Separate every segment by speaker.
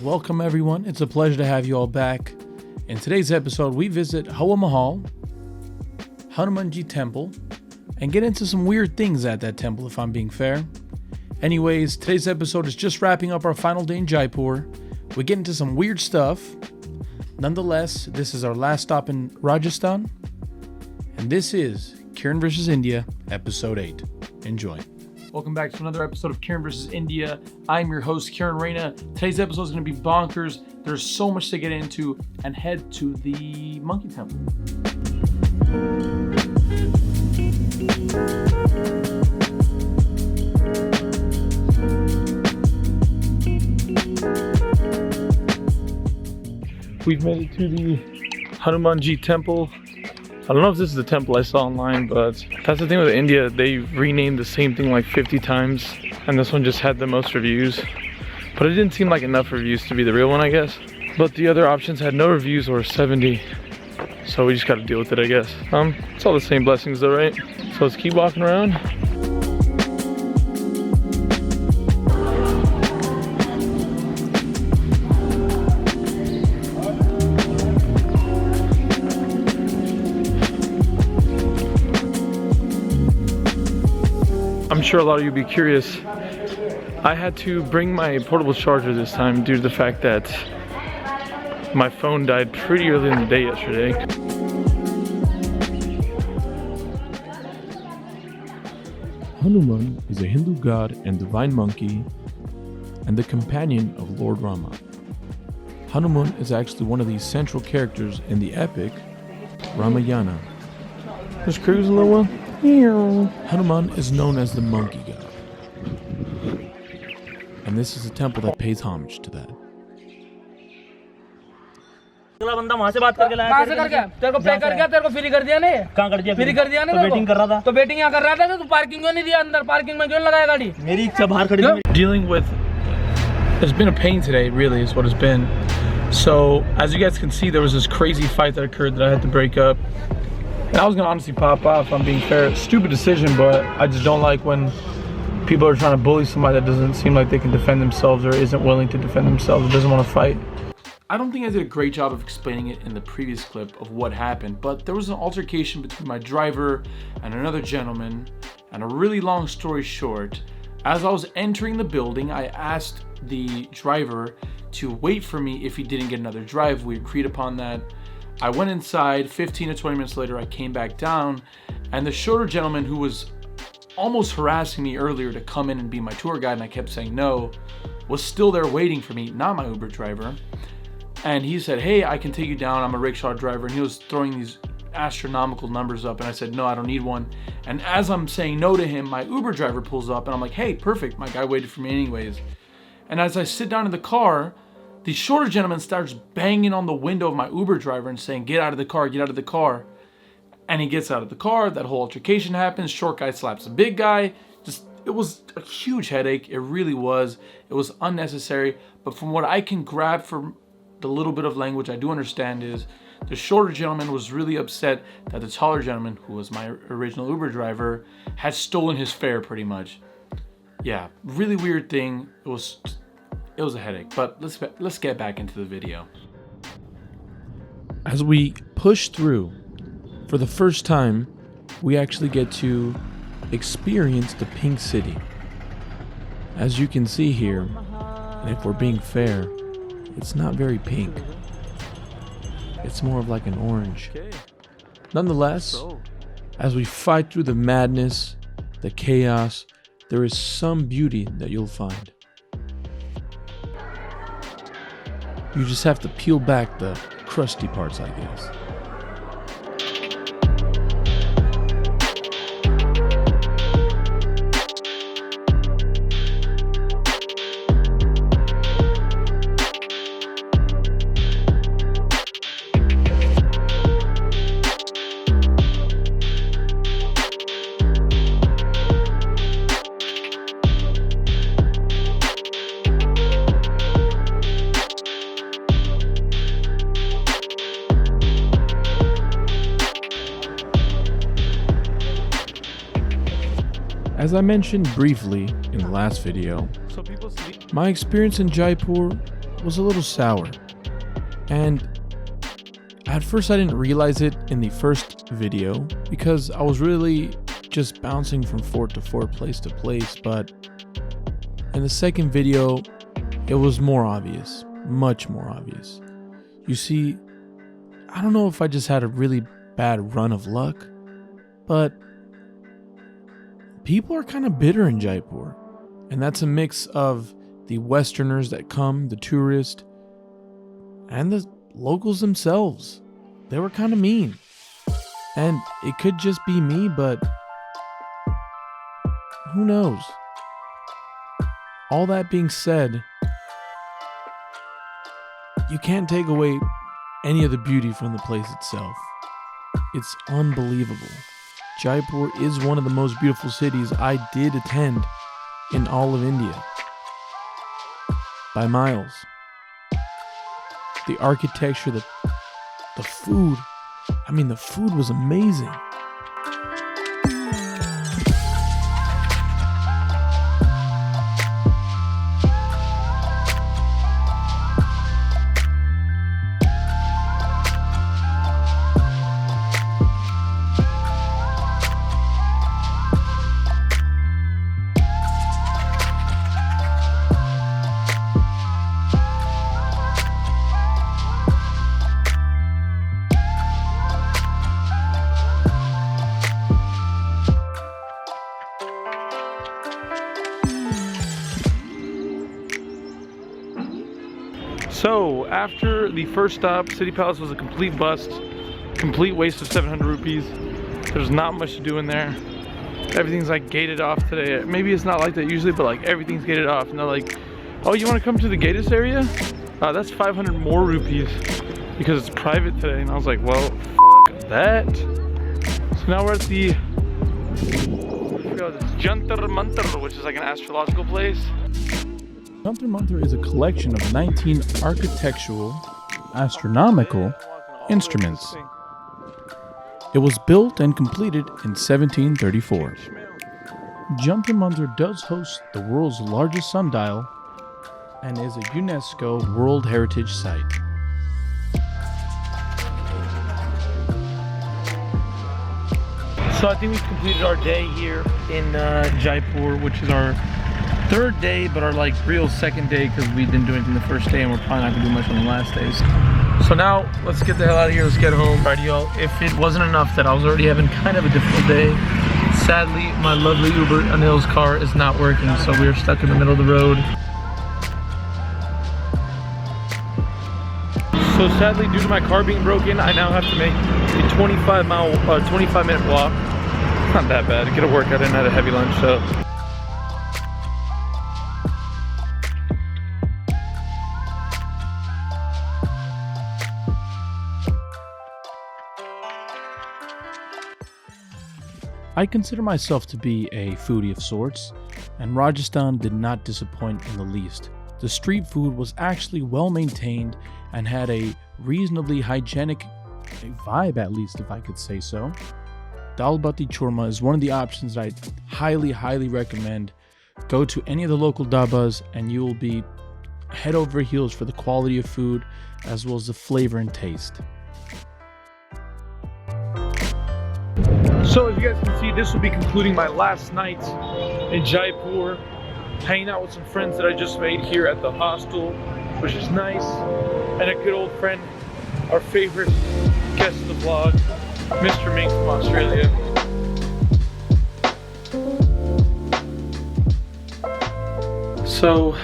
Speaker 1: Welcome everyone, it's a pleasure to have you all back. In today's episode, we visit Hawa Mahal, Hanuman Temple, and get into some weird things at that temple if I'm being fair. Anyways, today's episode is just wrapping up our final day in Jaipur. We get into some weird stuff. Nonetheless, this is our last stop in Rajasthan, and this is Kiran vs. India, episode 8. Enjoy. Welcome back to another episode of Kiran vs. India. I'm your host, Kiran Reina. Today's episode is going to be bonkers. There's so much to get into, and head to the Monkey Temple. We've made it to the Hanuman Temple. I don't know if this is the temple I saw online, but that's the thing with India. They renamed the same thing like 50 times, and this one just had the most reviews. But it didn't seem like enough reviews to be the real one, I guess. But the other options had no reviews or 70. So we just gotta deal with it, I guess. It's all the same blessings though, right? So let's keep walking around. I'm sure a lot of you will be curious. I had to bring my portable charger this time due to the fact that my phone died pretty early in the day yesterday. Hanuman is a Hindu god and divine monkey and the companion of Lord Rama. Hanuman is actually one of the central characters in the epic Ramayana. Just cruising a little one. Hanuman is known as the monkey god, and this is a temple that pays homage to that.
Speaker 2: अगला बंदा वहाँ से बात करके लाया कहाँ से करके तेरे को पे कर गया तेरे को फ्री कर दिया नहीं कहाँ कर दिया फ्री कर दिया नहीं तो वेटिंग कर रहा था तो वेटिंग यहाँ कर रहा था तो तू पार्किंग क्यों नहीं दिया अंदर पार्किंग में क्यों लगाया गाड़ी मेरी इच्छा बाहर खड़ी है
Speaker 1: Dealing with, it's been a pain today, really is what it's been. So as you guys can see, there was this crazy fight that occurred that I had to break up. And I was gonna honestly pop off, if I'm being fair. Stupid decision, but I just don't like when people are trying to bully somebody that doesn't seem like they can defend themselves or isn't willing to defend themselves or doesn't want to fight. I don't think I did a great job of explaining it in the previous clip of what happened, but there was an altercation between my driver and another gentleman, and a really long story short, as I was entering the building, I asked the driver to wait for me if he didn't get another drive. We agreed upon that. I went inside, 15 to 20 minutes later, I came back down, and the shorter gentleman who was almost harassing me earlier to come in and be my tour guide, and I kept saying no, was still there waiting for me, not my Uber driver. And he said, hey, I can take you down, I'm a rickshaw driver, and he was throwing these astronomical numbers up, and I said, no, I don't need one. And as I'm saying no to him, my Uber driver pulls up, and I'm like, hey, perfect, my guy waited for me anyways. And as I sit down in the car, the shorter gentleman starts banging on the window of my Uber driver and saying, get out of the car, get out of the car. And he gets out of the car, that whole altercation happens, short guy slaps the big guy. It was a huge headache, it really was. It was unnecessary, but from what I can grab from the little bit of language I do understand is, the shorter gentleman was really upset that the taller gentleman, who was my original Uber driver, had stolen his fare pretty much. Yeah, really weird thing. It was a headache, but let's get back into the video. As we push through, for the first time, we actually get to experience the pink city. As you can see here, and if we're being fair, it's not very pink. It's more of like an orange. Nonetheless, as we fight through the madness, the chaos, there is some beauty that you'll find. You just have to peel back the crusty parts, I guess. As I mentioned briefly in the last video, my experience in Jaipur
Speaker 3: was a little sour. And at first I didn't realize it in the first video because I was really just bouncing from fort to fort, place to place, but in the second video it was more obvious, much more obvious. You see, I don't know if I just had a really bad run of luck, but people are kind of bitter in Jaipur, and that's a mix of the Westerners that come, the tourists, and the locals themselves. They were kind of mean. And it could just be me, but who knows? All that being said, you can't take away any of the beauty from the place itself. It's unbelievable. Jaipur is one of the most beautiful cities I did attend in all of India. By miles. The architecture, the food. I mean, the food was amazing.
Speaker 1: So after the first stop, City Palace was a complete bust, complete waste of 700 rupees. There's not much to do in there. Everything's like gated off today. Maybe it's not like that usually, but like everything's gated off. And they're like, oh, you want to come to the gated area? That's 500 more rupees because it's private today. And I was like, well, fuck that. So now we're at the Jantar Mantar, which is like an astrological place.
Speaker 3: Jantar Mantar is a collection of 19 architectural, astronomical instruments. It was built and completed in 1734. Jantar Mantar does host the world's largest sundial and is a UNESCO World Heritage Site.
Speaker 1: So I think we've completed our day here in Jaipur, which is our third day, but our like real second day because we didn't do anything the first day and we're probably not gonna do much on the last days. So now let's get the hell out of here, let's get home. Alrighty y'all, if it wasn't enough that I was already having kind of a difficult day, sadly my lovely Uber Anil's car is not working, so we are stuck in the middle of the road. So sadly, due to my car being broken, I now have to make a 25-minute walk. It's not that bad. Get a workout in, had a heavy lunch, so.
Speaker 3: I consider myself to be a foodie of sorts, and Rajasthan did not disappoint in the least. The street food was actually well maintained and had a reasonably hygienic vibe, at least if I could say so. Dal bati churma is one of the options that I highly recommend. Go to any of the local dabas and you will be head over heels for the quality of food as well as the flavor and taste.
Speaker 1: So as you guys can see, this will be concluding my last night in Jaipur, hanging out with some friends that I just made here at the hostel, which is nice, and a good old friend, our favorite guest of the vlog, Mr. Mink from Australia. So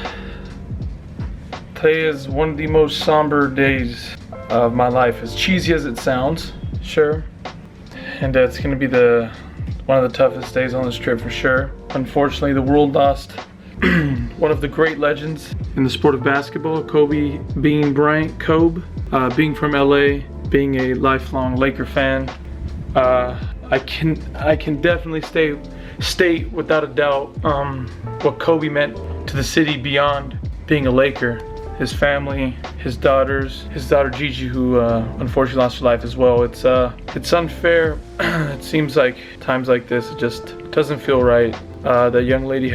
Speaker 1: today is one of the most somber days of my life, as cheesy as it sounds, sure. And it's going to be one of the toughest days on this trip for sure. Unfortunately, the world lost one of the great legends in the sport of basketball, Kobe being Bryant, Kobe, being from LA, being a lifelong Laker fan. I can definitely state without a doubt what Kobe meant to the city beyond being a Laker. His family, his daughter Gigi, who unfortunately lost her life as well. It's unfair. It seems like times like this, it just doesn't feel right. That young lady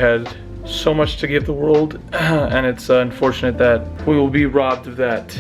Speaker 1: so much to give the world, and it's unfortunate that we will be robbed of that.